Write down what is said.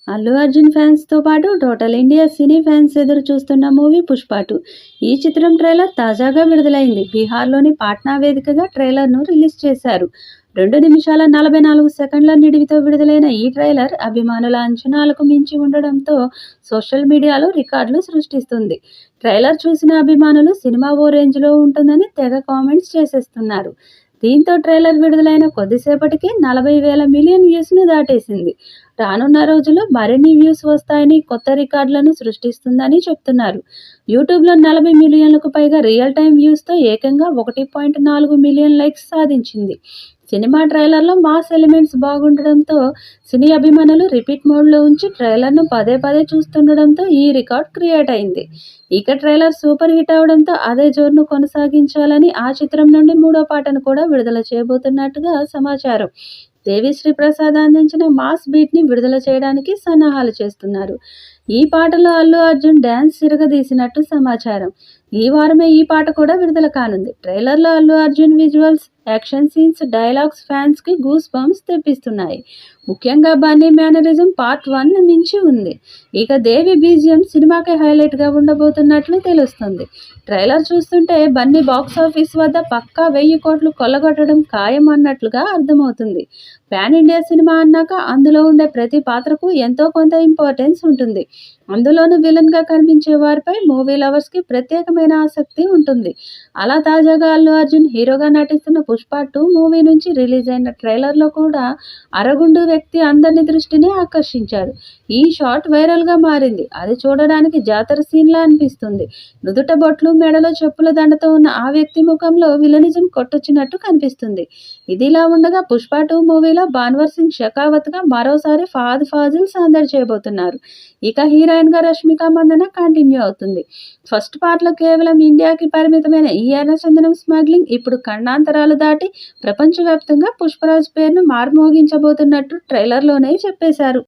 అల్లు అర్జున్ ఫ్యాన్స్‌తో పాటు total India సినీ fans ఎదురు చూస్తున్న మూవీ 'పుష్ప 2'. ఈ చిత్రం ట్రైలర్ తాజాగా విడుదలైంది. బీహార్‌లోని పాట్నా వేదికగా ట్రైలర్‌ను రిలీజ్ చేశారు. 2 నిమిషాల 44 సెకండ్ల నిడివితో విడుదలైన ఈ ట్రైలర్ అభిమానుల అంచనాలకు మించి ఉండడంతో సోషల్ మీడియాలో రికార్డులు సృష్టిస్తుంది. ట్రైలర్ చూసిన అభిమానులు సినిమా ఓ రేంజ్‌లో ఉంటుందని తెగ కామెంట్స్ చేసేస్తున్నారు. దీంతో ట్రైలర్ విడుదలైన కొద్దిసేపటికే 40,000 మిలియన్ వ్యూస్‌ను దాటేసింది. రానున్న రోజుల్లో మరిన్ని వ్యూస్ వస్తాయని, కొత్త రికార్డులను సృష్టిస్తుందని చెప్తున్నారు. యూట్యూబ్‌లో 40 మిలియన్లకు పైగా రియల్ టైమ్ వ్యూస్‌తో ఏకంగా 1.4 మిలియన్ లైక్స్ సాధించింది. సినిమా ట్రైలర్‌లో మాస్ ఎలిమెంట్స్ బాగుండడంతో సినీ అభిమానులు రిపీట్ మోడ్‌లో ఉంచి ట్రైలర్‌ను పదే పదే చూస్తుండడంతో ఈ రికార్డ్ క్రియేట్ అయింది. ఇక ట్రైలర్ సూపర్ హిట్ అవడంతో అదే జోరును కొనసాగించాలని ఆ చిత్రం నుండి మూడో పాటను కూడా విడుదల చేయబోతున్నట్టుగా సమాచారం. దేవిశ్రీ ప్రసాద్ అందించిన మాస్ బీట్‌ని విడుదల చేయడానికి సన్నాహాలు చేస్తున్నారు. ఈ పాటలో అల్లు అర్జున్ డ్యాన్స్ ఇరగదీసినట్టు సమాచారం. ఈ వారమే ఈ పాట కూడా విడుదల కానుంది. ట్రైలర్లో Allu Arjun visuals, action scenes, dialogues ఫ్యాన్స్‌కి గూస్ బంప్స్ తెప్పిస్తున్నాయి. ముఖ్యంగా బన్నీ మేనరిజం పార్ట్ 1 మించి ఉంది. ఇక దేవి బీజిఎం సినిమాకి హైలైట్‌గా ఉండబోతున్నట్లు తెలుస్తుంది. ట్రైలర్ చూస్తుంటే బన్నీ బాక్సాఫీస్ వద్ద పక్కా 1000 కోట్లు కొల్లగొట్టడం ఖాయం అన్నట్లుగా అర్థమవుతుంది. పాన్ ఇండియా సినిమా అన్నాక అందులో ఉండే ప్రతి పాత్రకు ఎంతో కొంత ఇంపార్టెన్స్ ఉంటుంది. అందులోనూ విలన్‌గా కనిపించే వారిపై మూవీ లవర్స్‌కి ప్రత్యేకమైన ఆసక్తి ఉంటుంది. అలా తాజాగా అల్లు అర్జున్ హీరోగా నటిస్తున్న 'పుష్ప 2' మూవీ నుంచి రిలీజ్ అయిన ట్రైలర్‌లో కూడా అరగుండు వ్యక్తి అందరి దృష్టిని ఆకర్షించాడు. ఈ షాట్ వైరల్‌గా మారింది. అది చూడడానికి జాతర సీన్‌లా అనిపిస్తుంది. నుదుట బొట్లు, మెడలో చెప్పుల దండతో ఉన్న ఆ వ్యక్తి ముఖంలో విలనిజం కొట్టొచ్చినట్టు కనిపిస్తుంది. ఇదిలా ఉండగా 'పుష్ప 2' మూవీలో భాన్వర్ సింగ్ షెకావత్‌గా మరోసారి ఫహద్ ఫాజిల్ సందడి చేయబోతున్నారు. ఇక హీరోయిన్‌గా రష్మిక మందన కంటిన్యూ అవుతుంది. ఫస్ట్ పార్ట్‌లో కేవలం ఇండియాకి పరిమితమైన ఈ ఎర్రచందనం స్మగ్లింగ్ ఇప్పుడు ఖండాంతరాలు దాటి ప్రపంచవ్యాప్తంగా పుష్పరాజ్ పేరును మార్మోగించబోతున్నట్టు ట్రైలర్‌లోనే చెప్పేశారు.